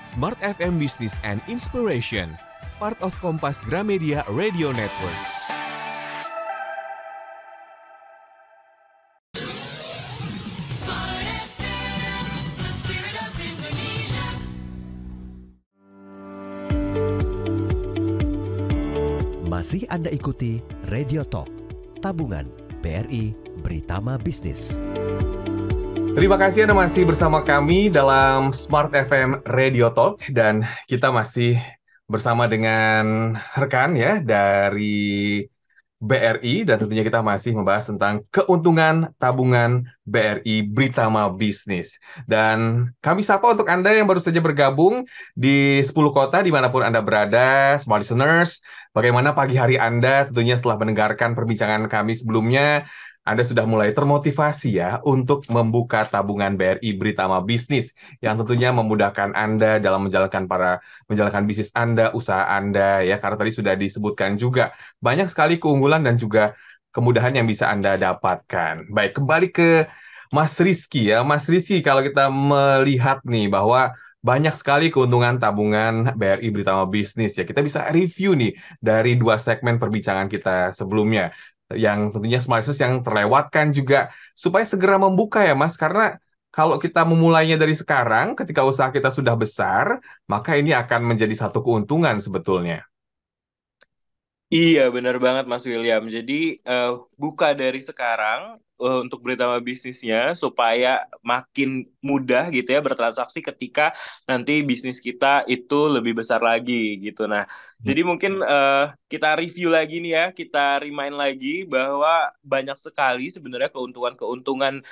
Smart FM Business and Inspiration, part of Kompas Gramedia Radio Network. Masih Anda ikuti Radio Talk, Tabungan BRI Britama Bisnis. Terima kasih Anda masih bersama kami dalam Smart FM Radio Talk, dan kita masih bersama dengan rekan ya dari BRI, dan tentunya kita masih membahas tentang keuntungan tabungan BRI Britama Bisnis. Dan kami sapa untuk Anda yang baru saja bergabung di 10 kota dimanapun Anda berada, Smart Listeners. Bagaimana pagi hari Anda? Tentunya setelah mendengarkan perbincangan kami sebelumnya, Anda sudah mulai termotivasi ya untuk membuka tabungan BRI Britama Bisnis yang tentunya memudahkan Anda dalam menjalankan bisnis Anda, usaha Anda ya, karena tadi sudah disebutkan juga banyak sekali keunggulan dan juga kemudahan yang bisa Anda dapatkan. Baik, kembali ke Mas Rizky ya. Mas Rizky, kalau kita melihat nih bahwa banyak sekali keuntungan tabungan BRI Britama Bisnis ya. Kita bisa review nih dari 2 segmen perbincangan kita sebelumnya, yang tentunya Smart Listeners yang terlewatkan juga, supaya segera membuka ya Mas, karena kalau kita memulainya dari sekarang ketika usaha kita sudah besar, maka ini akan menjadi satu keuntungan sebetulnya. Iya, benar banget Mas William. Jadi buka dari sekarang untuk Britama bisnisnya supaya makin mudah gitu ya bertransaksi ketika nanti bisnis kita itu lebih besar lagi gitu. Nah, jadi mungkin kita review lagi nih ya, kita remind lagi bahwa banyak sekali sebenarnya keuntungan-keuntungan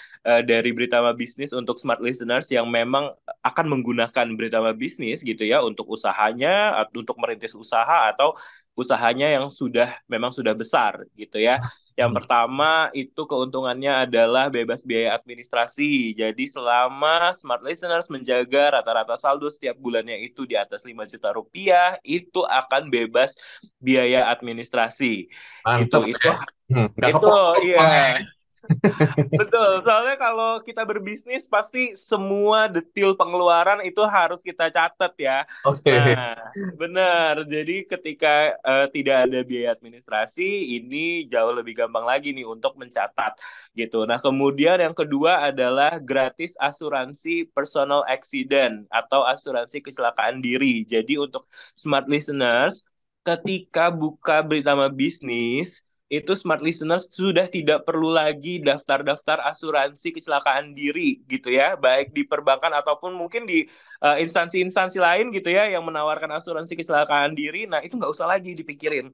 dari Britama bisnis untuk smart listeners yang memang akan menggunakan Britama bisnis gitu ya untuk usahanya, untuk merintis usaha atau usahanya yang memang sudah besar gitu ya. Yang pertama itu keuntungannya adalah bebas biaya administrasi. Jadi selama smart listeners menjaga rata-rata saldo setiap bulannya itu di atas 5 juta rupiah, itu akan bebas biaya administrasi. Gitu. Mantep Itu ya. Nggak itu iya. kepotong ya. Betul, soalnya kalau kita berbisnis pasti semua detil pengeluaran itu harus kita catat ya. Oke. Nah, benar. Jadi ketika tidak ada biaya administrasi, ini jauh lebih gampang lagi nih untuk mencatat gitu. Nah, kemudian yang kedua adalah gratis asuransi personal accident atau asuransi kecelakaan diri. Jadi untuk smart listeners, ketika buka Britama Bisnis, itu smart listeners sudah tidak perlu lagi daftar-daftar asuransi kecelakaan diri gitu ya, baik di perbankan ataupun mungkin di instansi-instansi lain gitu ya yang menawarkan asuransi kecelakaan diri. Nah, itu nggak usah lagi dipikirin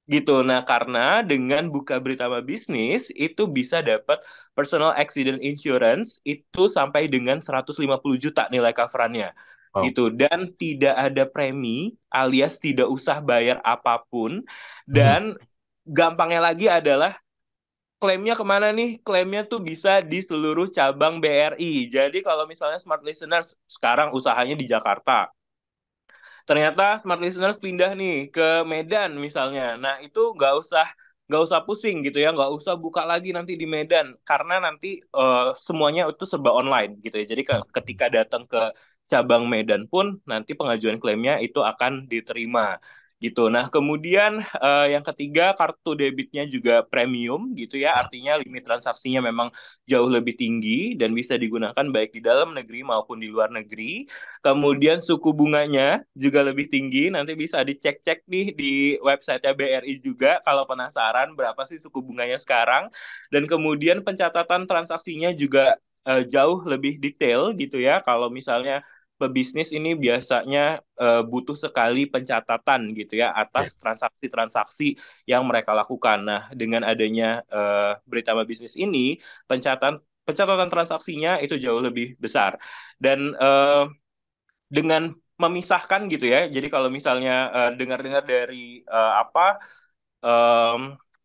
gitu. Nah, karena dengan buka Britama Bisnis itu bisa dapat personal accident insurance itu sampai dengan 150 juta nilai coverannya Wow. gitu, dan tidak ada premi alias tidak usah bayar apapun, Mhm. dan gampangnya lagi adalah klaimnya kemana nih? Klaimnya tuh bisa di seluruh cabang BRI. Jadi kalau misalnya smart listeners sekarang usahanya di Jakarta, ternyata smart listeners pindah nih ke Medan misalnya. Nah, itu nggak usah pusing gitu ya, nggak usah buka lagi nanti di Medan karena nanti semuanya itu serba online gitu ya. Jadi ketika datang ke cabang Medan pun nanti pengajuan klaimnya itu akan diterima gitu. Nah, kemudian yang ketiga kartu debitnya juga premium gitu ya. Artinya limit transaksinya memang jauh lebih tinggi dan bisa digunakan baik di dalam negeri maupun di luar negeri. Kemudian suku bunganya juga lebih tinggi. Nanti bisa dicek-cek nih di website BRI juga kalau penasaran berapa sih suku bunganya sekarang. Dan kemudian pencatatan transaksinya juga jauh lebih detail gitu ya. Kalau misalnya pebisnis ini biasanya butuh sekali pencatatan gitu ya Ya. atas transaksi-transaksi yang mereka lakukan. Nah, dengan adanya Britama Bisnis ini, pencatatan transaksinya itu jauh lebih besar. Dan dengan memisahkan gitu ya. Jadi kalau misalnya dengar-dengar dari em,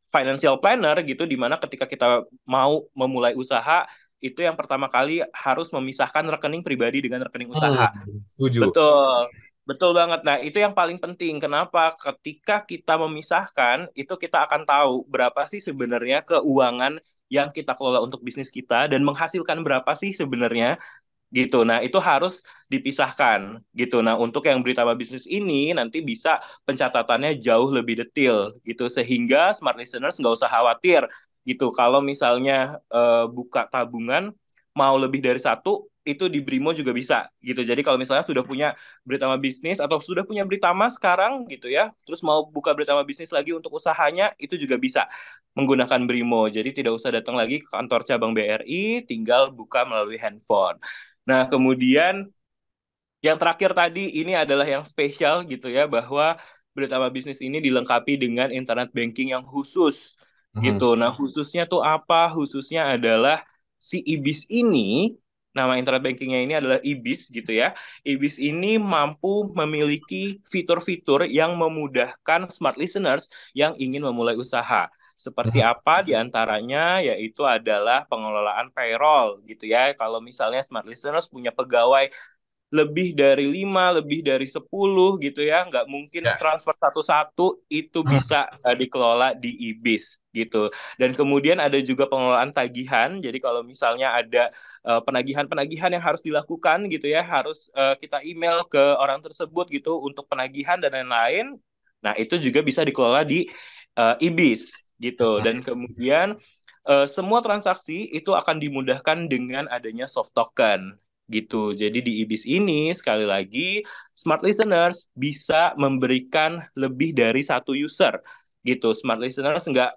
financial planner gitu, di mana ketika kita mau memulai usaha itu yang pertama kali harus memisahkan rekening pribadi dengan rekening usaha. Setuju. Betul. Betul banget. Nah, itu yang paling penting. Kenapa? Ketika kita memisahkan, itu kita akan tahu berapa sih sebenarnya keuangan yang kita kelola untuk bisnis kita dan menghasilkan berapa sih sebenarnya gitu. Nah, itu harus dipisahkan gitu. Nah, untuk yang Britama Bisnis ini nanti bisa pencatatannya jauh lebih detail gitu sehingga smart listeners nggak usah khawatir gitu. Kalau misalnya buka tabungan mau lebih dari satu itu di Brimo juga bisa gitu. Jadi kalau misalnya sudah punya Britama Bisnis atau sudah punya Britama sekarang gitu ya, terus mau buka Britama Bisnis lagi untuk usahanya itu juga bisa menggunakan Brimo. Jadi tidak usah datang lagi ke kantor cabang BRI, tinggal buka melalui handphone. Nah, kemudian yang terakhir tadi ini adalah yang spesial gitu ya, bahwa Britama Bisnis ini dilengkapi dengan internet banking yang khusus Mhm. gitu. Nah, khususnya tuh apa? Khususnya adalah si IBIS ini, nama internet bankingnya ini adalah IBIS gitu ya. IBIS ini mampu memiliki fitur-fitur yang memudahkan smart listeners yang ingin memulai usaha. Seperti Mhm. apa diantaranya yaitu adalah pengelolaan payroll gitu ya. Kalau misalnya smart listeners punya pegawai lebih dari 5, lebih dari 10 gitu ya, nggak mungkin Ya. transfer satu-satu, itu bisa dikelola di IBIS gitu. Dan kemudian ada juga pengelolaan tagihan, jadi kalau misalnya ada penagihan-penagihan yang harus dilakukan gitu ya, harus kita email ke orang tersebut gitu untuk penagihan dan lain-lain, nah itu juga bisa dikelola di IBIS gitu. Dan kemudian semua transaksi itu akan dimudahkan dengan adanya soft token gitu. Jadi di IBIS ini sekali lagi smart listeners bisa memberikan lebih dari satu user gitu. Smart listeners nggak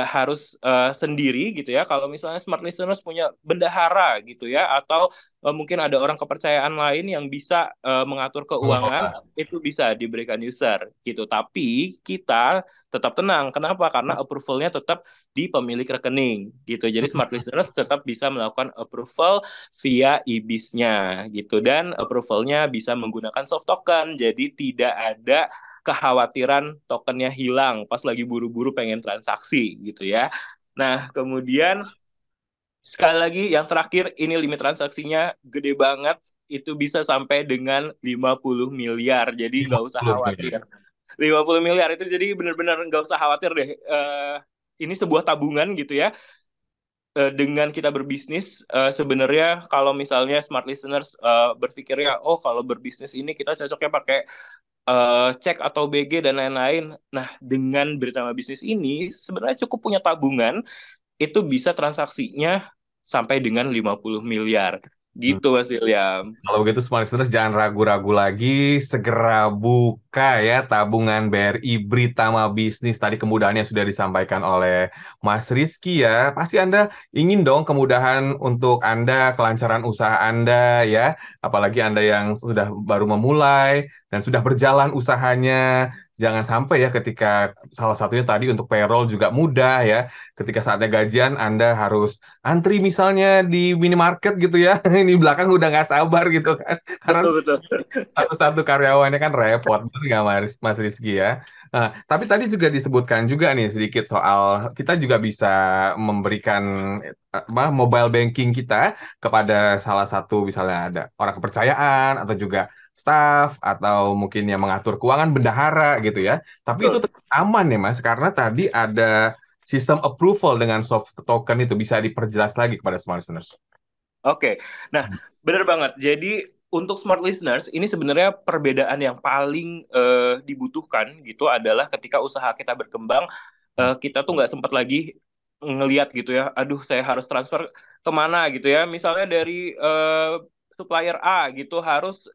harus sendiri gitu ya. Kalau misalnya smart listeners punya bendahara gitu ya, atau mungkin ada orang kepercayaan lain yang bisa mengatur keuangan, Mengelola. itu bisa diberikan user gitu. Tapi kita tetap tenang. Kenapa? Karena approval-nya tetap di pemilik rekening gitu. Jadi smart listeners tetap bisa melakukan approval via IBIS-nya gitu, dan approval-nya bisa menggunakan soft token. Jadi tidak ada kekhawatiran tokennya hilang pas lagi buru-buru pengen transaksi gitu ya. Nah, kemudian sekali lagi yang terakhir, ini limit transaksinya gede banget, itu bisa sampai dengan 50 miliar. Jadi nggak usah 50 miliar. khawatir. 50 miliar itu jadi benar-benar nggak usah khawatir deh. Ini sebuah tabungan gitu ya. Dengan kita berbisnis, sebenarnya kalau misalnya smart listeners berpikirnya, oh kalau berbisnis ini kita cocoknya pakai cek atau BG dan lain-lain. Nah, dengan Britama Bisnis ini sebenarnya cukup punya tabungan, itu bisa transaksinya sampai dengan 50 miliar. Hmm. Gitu, Mas William. Kalau begitu smart listeners jangan ragu-ragu lagi, segera buka ya tabungan BRI Britama Bisnis. Tadi kemudahannya sudah disampaikan oleh Mas Rizky ya. Pasti Anda ingin dong kemudahan untuk Anda, kelancaran usaha Anda ya. Apalagi Anda yang sudah baru memulai dan sudah berjalan usahanya. Jangan sampai ya ketika salah satunya tadi untuk payroll juga mudah ya. Ketika saatnya gajian Anda harus antri misalnya di minimarket gitu ya. Ini belakang udah nggak sabar gitu kan. Karena Betul-betul. satu-satu karyawannya kan repot, bener nggak Mas Rizky ya? Nah, tapi tadi juga disebutkan juga nih sedikit soal kita juga bisa memberikan mobile banking kita kepada salah satu misalnya ada orang kepercayaan atau juga staff atau mungkin yang mengatur keuangan bendahara gitu ya. Tapi itu Betul. tetap aman ya Mas, karena tadi ada sistem approval dengan soft token itu bisa diperjelas lagi kepada smart listeners. Oke, nah benar banget. Jadi untuk smart listeners ini sebenarnya perbedaan yang paling dibutuhkan gitu adalah ketika usaha kita berkembang, kita tuh nggak sempat lagi ngelihat gitu ya. Aduh, saya harus transfer kemana gitu ya. Misalnya dari supplier A gitu harus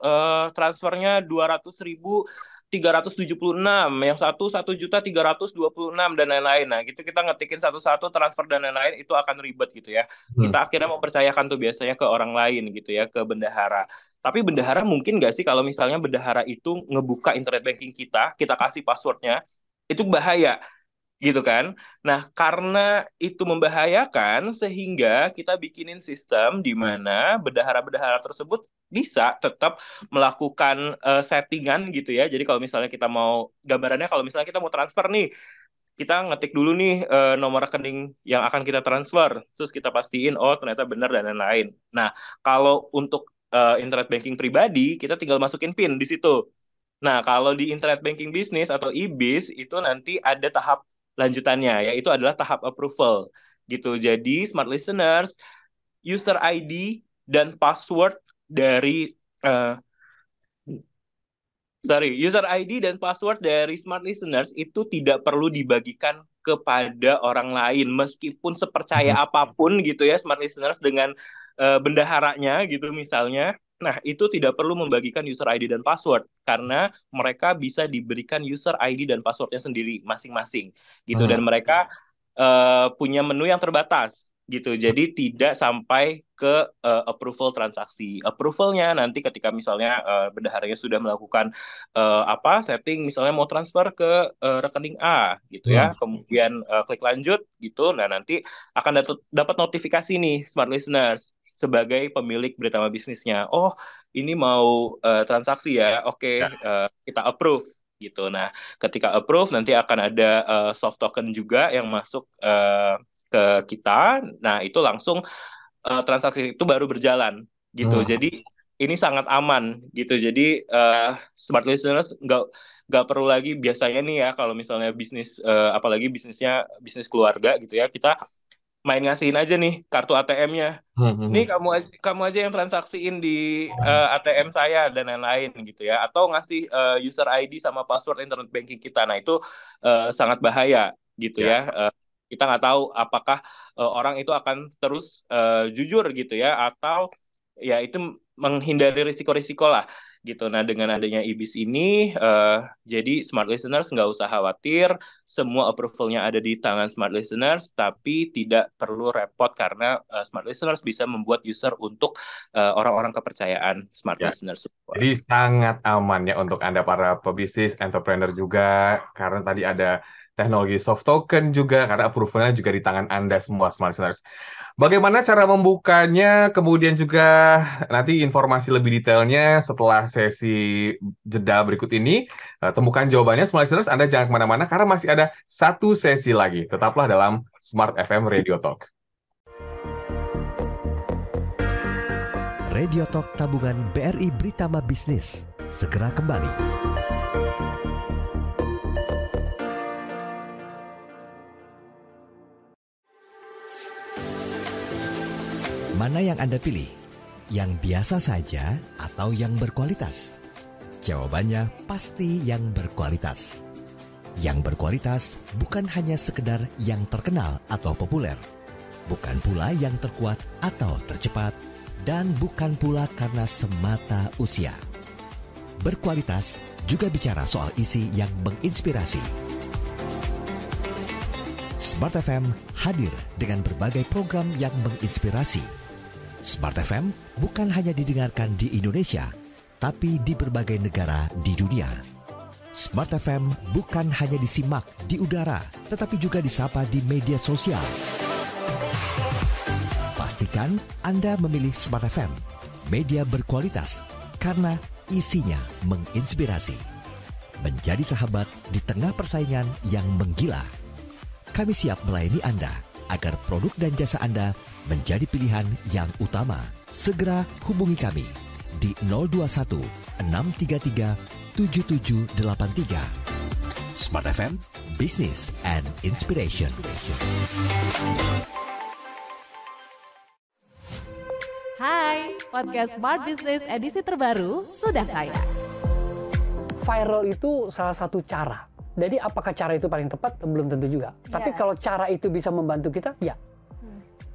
transfernya 200.000 376, yang satu 1.326 dan lain-lain. Nah, gitu kita ngetikin satu-satu transfer dan lain-lain, itu akan ribet gitu ya. Hmm. Kita akhirnya mempercayakan tuh biasanya ke orang lain gitu ya, ke bendahara. Tapi bendahara mungkin nggak sih kalau misalnya bendahara itu ngebuka internet banking kita kasih passwordnya, itu bahaya gitu kan. Nah, karena itu membahayakan, sehingga kita bikinin sistem di mana bendahara-bendahara tersebut bisa tetap melakukan settingan gitu ya. Jadi kalau misalnya kita mau, gambarannya kalau misalnya kita mau transfer nih, kita ngetik dulu nih nomor rekening yang akan kita transfer, terus kita pastiin oh ternyata benar dan lain-lain. Nah, kalau untuk internet banking pribadi, kita tinggal masukin PIN di situ. Nah, kalau di internet banking bisnis atau IBIS itu nanti ada tahap lanjutannya, yaitu adalah tahap approval gitu. Jadi smart listeners, user ID dan password dari eh, user ID dan password dari smart listeners itu tidak perlu dibagikan kepada orang lain, meskipun sepercaya apapun gitu ya smart listeners dengan bendaharanya gitu misalnya. Nah, itu tidak perlu membagikan user ID dan password karena mereka bisa diberikan user ID dan passwordnya sendiri masing-masing gitu, dan mereka punya menu yang terbatas gitu. Jadi tidak sampai ke approval transaksi. Approvalnya nanti ketika misalnya bendaharanya sudah melakukan setting, misalnya mau transfer ke rekening A gitu ya, kemudian klik lanjut gitu. Nah, nanti akan dapat notifikasi nih smart listeners sebagai pemilik Britama bisnisnya. Oh, ini mau transaksi ya. Oke, kita approve gitu. Nah, ketika approve nanti akan ada soft token juga yang masuk ke kita. Nah, itu langsung transaksi itu baru berjalan gitu. Jadi ini sangat aman gitu. Jadi smart listeners nggak perlu lagi biasanya nih ya, kalau misalnya bisnis apalagi bisnisnya bisnis keluarga gitu ya, kita main ngasihin aja nih kartu ATM-nya. Nih kamu aja yang transaksiin di ATM saya dan lain-lain gitu ya, atau ngasih user ID sama password internet banking kita. Nah, itu sangat bahaya gitu ya. Kita nggak tahu apakah orang itu akan terus jujur gitu ya, atau ya itu menghindari risiko-risiko lah gitu. Nah, dengan adanya IBIS ini, jadi smart listeners nggak usah khawatir, semua approval-nya ada di tangan smart listeners, tapi tidak perlu repot karena smart listeners bisa membuat user untuk orang-orang kepercayaan smart Ya. listeners. Jadi sangat aman ya untuk Anda para pebisnis, entrepreneur juga, karena tadi ada teknologi soft token juga, karena approval-nya juga di tangan Anda semua smart listeners. Bagaimana cara membukanya, kemudian juga nanti informasi lebih detailnya setelah sesi jeda berikut ini. Temukan jawabannya, Smart Listeners. Anda jangan kemana-mana karena masih ada satu sesi lagi. Tetaplah dalam Smart FM Radio Talk. Radio Talk tabungan BRI Britama Bisnis segera kembali. Mana yang Anda pilih? Yang biasa saja atau yang berkualitas? Jawabannya pasti yang berkualitas. Yang berkualitas bukan hanya sekedar yang terkenal atau populer, bukan pula yang terkuat atau tercepat, dan bukan pula karena semata usia. Berkualitas juga bicara soal isi yang menginspirasi. Smart FM hadir dengan berbagai program yang menginspirasi. Smart FM bukan hanya didengarkan di Indonesia, tapi di berbagai negara di dunia. Smart FM bukan hanya disimak di udara, tetapi juga disapa di media sosial. Pastikan Anda memilih Smart FM, media berkualitas, karena isinya menginspirasi. Menjadi sahabat di tengah persaingan yang menggila. Kami siap melayani Anda agar produk dan jasa Anda menjadi pilihan yang utama. Segera hubungi kami di 021 633 7783. Smart FM, Business and Inspiration. Hai, podcast Smart Business edisi terbaru sudah tayang. Viral itu salah satu cara. Jadi apakah cara itu paling tepat? Belum tentu juga. Tapi kalau cara itu bisa membantu kita, ya.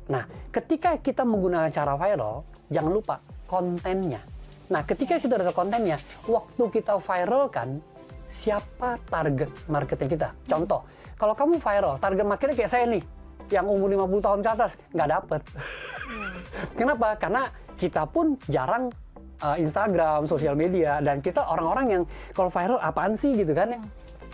Nah, ketika kita menggunakan cara viral, jangan lupa kontennya. Nah, ketika kita udah tahu kontennya, waktu kita viral kan, siapa target marketnya kita? Contoh, kalau kamu viral, target marketnya kayak saya nih, yang umur 50 tahun ke atas, nggak dapet. Kenapa? Karena kita pun jarang Instagram, sosial media, dan kita orang-orang yang kalau viral apaan sih gitu kan,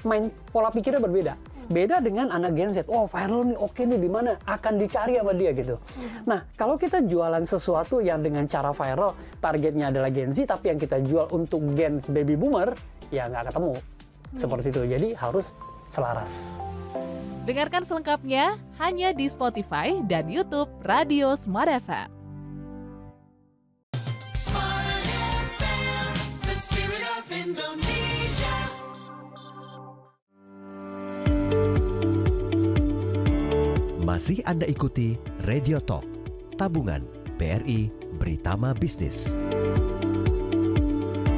main pola pikirnya berbeda. Beda dengan anak Gen Z, oh viral nih, oke nih, di mana akan dicari sama dia gitu. Nah, kalau kita jualan sesuatu yang dengan cara viral, targetnya adalah Gen Z, tapi yang kita jual untuk Gen Baby Boomer, ya nggak ketemu. Seperti itu, jadi harus selaras. Dengarkan selengkapnya hanya di Spotify dan YouTube Radio Smart FM. Masih Anda ikuti Radio Talk, tabungan BRI Britama Bisnis.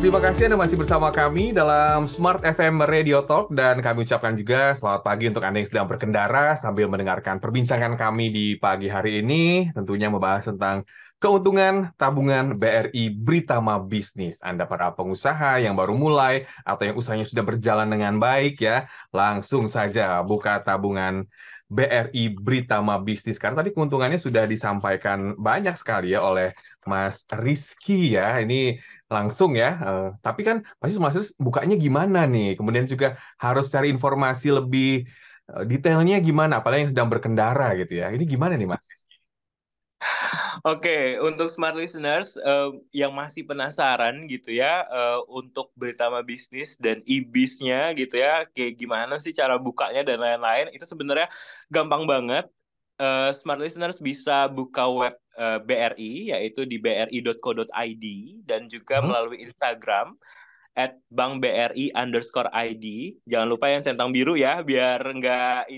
Terima kasih Anda masih bersama kami dalam Smart FM Radio Talk, dan kami ucapkan juga selamat pagi untuk Anda yang sedang berkendara sambil mendengarkan perbincangan kami di pagi hari ini, tentunya membahas tentang keuntungan tabungan BRI Britama Bisnis. Anda para pengusaha yang baru mulai atau yang usahanya sudah berjalan dengan baik ya, langsung saja buka tabungan BRI Britama Bisnis. Karena tadi keuntungannya sudah disampaikan banyak sekali ya oleh Mas Rizky ya. Ini langsung ya. Tapi kan pasti Mas bukanya gimana nih? Kemudian juga harus cari informasi lebih detailnya gimana, apalagi yang sedang berkendara gitu ya. Ini gimana nih Mas Rizky? Oke, untuk smart listeners yang masih penasaran gitu ya untuk Britama Bisnis dan IBIS-nya gitu ya, kayak gimana sih cara bukanya dan lain-lain, itu sebenarnya gampang banget. Smart listeners bisa buka web BRI, yaitu di bri.co.id, dan juga melalui Instagram @bankbri_id. Jangan lupa yang centang biru ya, biar nggak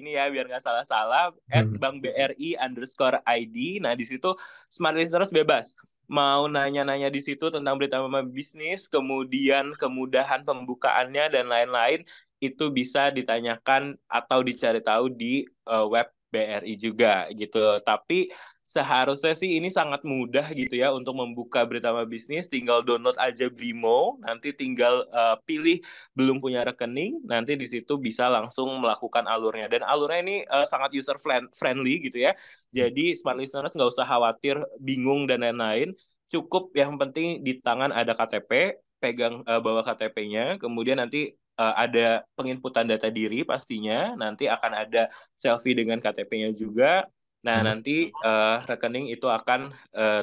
salah-salah. @bankbri_id. Nah, di situ smart listeners bebas mau nanya-nanya di situ tentang Britama Bisnis, kemudian kemudahan pembukaannya dan lain-lain, itu bisa ditanyakan atau dicari tahu di web BRI juga gitu. Tapi seharusnya sih ini sangat mudah gitu ya untuk membuka Britama Bisnis. Tinggal download aja Brimo, nanti tinggal pilih belum punya rekening, nanti di situ bisa langsung melakukan alurnya. Dan alurnya ini sangat user friendly gitu ya. Jadi smart listeners nggak usah khawatir, bingung dan lain-lain. Cukup yang penting di tangan ada KTP, pegang bawa KTP-nya, kemudian nanti ada penginputan data diri pastinya, nanti akan ada selfie dengan KTP-nya juga. Nah, nanti rekening itu akan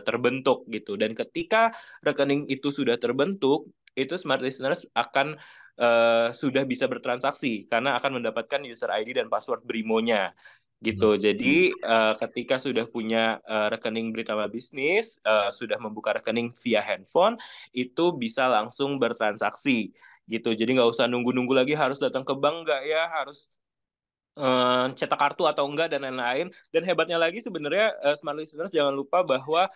terbentuk gitu. Dan ketika rekening itu sudah terbentuk, itu smart listeners akan sudah bisa bertransaksi karena akan mendapatkan user ID dan password Brimo-nya gitu. Jadi ketika sudah punya rekening Britama Bisnis, sudah membuka rekening via handphone, itu bisa langsung bertransaksi gitu. Jadi nggak usah nunggu-nunggu lagi harus datang ke bank nggak ya, harus cetak kartu atau enggak dan lain-lain. Dan hebatnya lagi sebenarnya smart listeners jangan lupa bahwa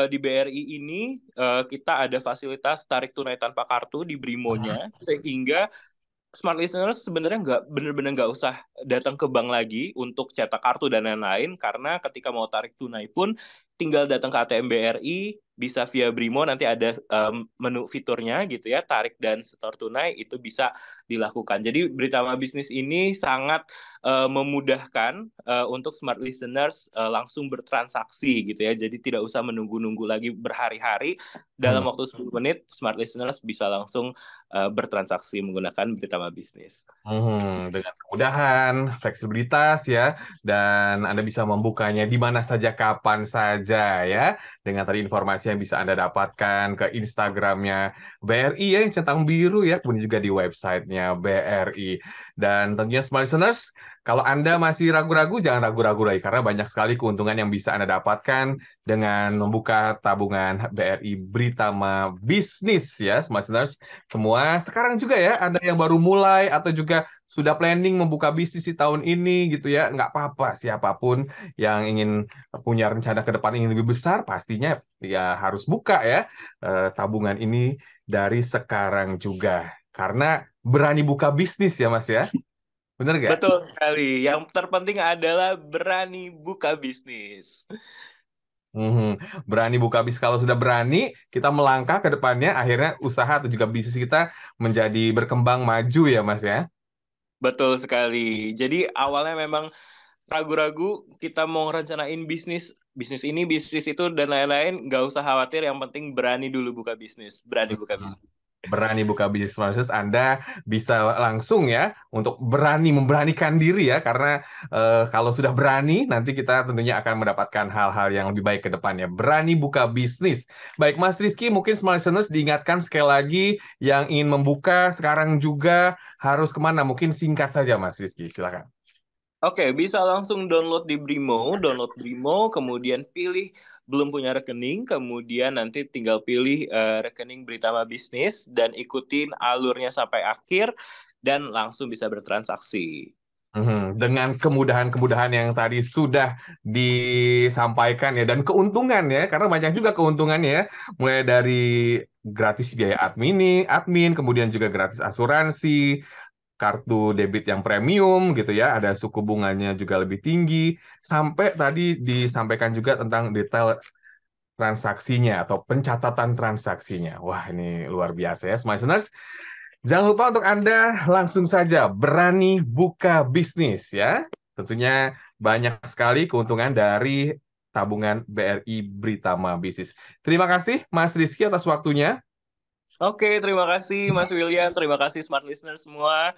di BRI ini kita ada fasilitas tarik tunai tanpa kartu di Brimonya, sehingga smart listeners sebenarnya benar-benar nggak usah datang ke bank lagi untuk cetak kartu dan lain-lain, karena ketika mau tarik tunai pun tinggal datang ke ATM BRI, bisa via Brimo, nanti ada menu fiturnya gitu ya, tarik dan setor tunai itu bisa dilakukan. Jadi Britama Bisnis ini sangat memudahkan untuk smart listeners langsung bertransaksi gitu ya. Jadi tidak usah menunggu-nunggu lagi berhari-hari, dalam waktu 10 menit smart listeners bisa langsung bertransaksi menggunakan Britama Bisnis. Dengan kemudahan, fleksibilitas ya, dan Anda bisa membukanya di mana saja, kapan saja ya, dengan tadi informasi yang bisa Anda dapatkan ke Instagramnya BRI ya, yang centang biru ya, kemudian juga di websitenya BRI. Dan tentunya smart listeners, kalau Anda masih ragu-ragu, jangan ragu-ragu lagi, karena banyak sekali keuntungan yang bisa Anda dapatkan dengan membuka tabungan BRI Britama Bisnis ya, smart listeners. Semua sekarang juga ya, Anda yang baru mulai atau juga sudah planning membuka bisnis di tahun ini gitu ya, nggak apa-apa, siapapun yang ingin punya rencana ke depan ingin lebih besar, pastinya ya harus buka ya tabungan ini dari sekarang juga, karena berani buka bisnis ya Mas ya, bener nggak? Betul sekali, yang terpenting adalah berani buka bisnis. Berani buka bisnis. Kalau sudah berani, kita melangkah ke depannya, akhirnya usaha atau juga bisnis kita menjadi berkembang maju ya Mas ya. Betul sekali. Jadi awalnya memang ragu-ragu, kita mau rencanain bisnis ini, bisnis itu, dan lain-lain, nggak usah khawatir, yang penting berani dulu buka bisnis. Berani buka bisnis. Berani buka bisnis proses, Anda bisa langsung ya untuk memberanikan diri ya, karena kalau sudah berani nanti kita tentunya akan mendapatkan hal-hal yang lebih baik ke depannya. Berani buka bisnis. Baik Mas Rizky, mungkin smart listeners diingatkan sekali lagi yang ingin membuka sekarang juga harus kemana? Mungkin singkat saja Mas Rizky, silakan. Oke, bisa langsung download di Brimo, kemudian pilih belum punya rekening, kemudian nanti tinggal pilih rekening Britama Bisnis dan ikutin alurnya sampai akhir dan langsung bisa bertransaksi. Dengan kemudahan-kemudahan yang tadi sudah disampaikan ya, dan keuntungan ya, karena banyak juga keuntungannya ya, mulai dari gratis biaya admin, kemudian juga gratis asuransi, kartu debit yang premium gitu ya, ada suku bunganya juga lebih tinggi, sampai tadi disampaikan juga tentang detail transaksinya atau pencatatan transaksinya. Wah, ini luar biasa ya, smart listeners. Jangan lupa untuk Anda langsung saja berani buka bisnis ya. Tentunya banyak sekali keuntungan dari tabungan BRI Britama Bisnis. Terima kasih Mas Rizky atas waktunya. Oke, terima kasih Mas William, terima kasih smart listeners semua.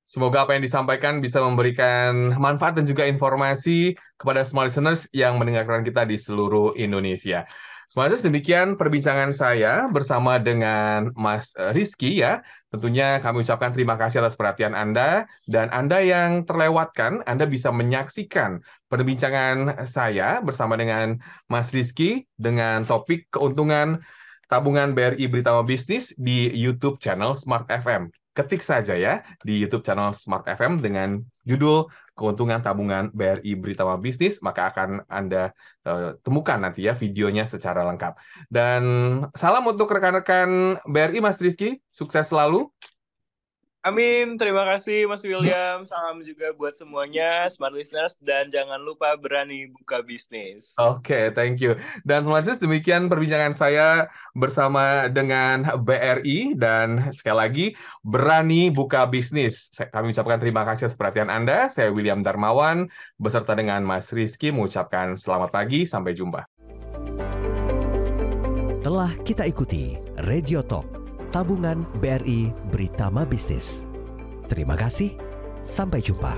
Semoga apa yang disampaikan bisa memberikan manfaat dan juga informasi kepada smart listeners yang mendengarkan kita di seluruh Indonesia. Smart listeners, demikian perbincangan saya bersama dengan Mas Rizky ya. Tentunya kami ucapkan terima kasih atas perhatian Anda, dan Anda yang terlewatkan, Anda bisa menyaksikan perbincangan saya bersama dengan Mas Rizky dengan topik keuntungan tabungan BRI Britama Bisnis di YouTube channel Smart FM. Ketik saja ya di YouTube channel Smart FM dengan judul Keuntungan Tabungan BRI Britama Bisnis, maka akan Anda temukan nanti ya videonya secara lengkap. Dan salam untuk rekan-rekan BRI Mas Rizky, sukses selalu. Amin, terima kasih Mas William. Salam juga buat semuanya, Smart Listeners, dan jangan lupa berani buka bisnis. Oke, thank you. Dan Smart Listeners, demikian perbincangan saya bersama dengan BRI, dan sekali lagi, berani buka bisnis. Kami ucapkan terima kasih atas perhatian Anda. Saya William Darmawan, beserta dengan Mas Rizky, mengucapkan selamat pagi, sampai jumpa. Telah kita ikuti Radio Talk, tabungan BRI Britama Bisnis. Terima kasih, sampai jumpa.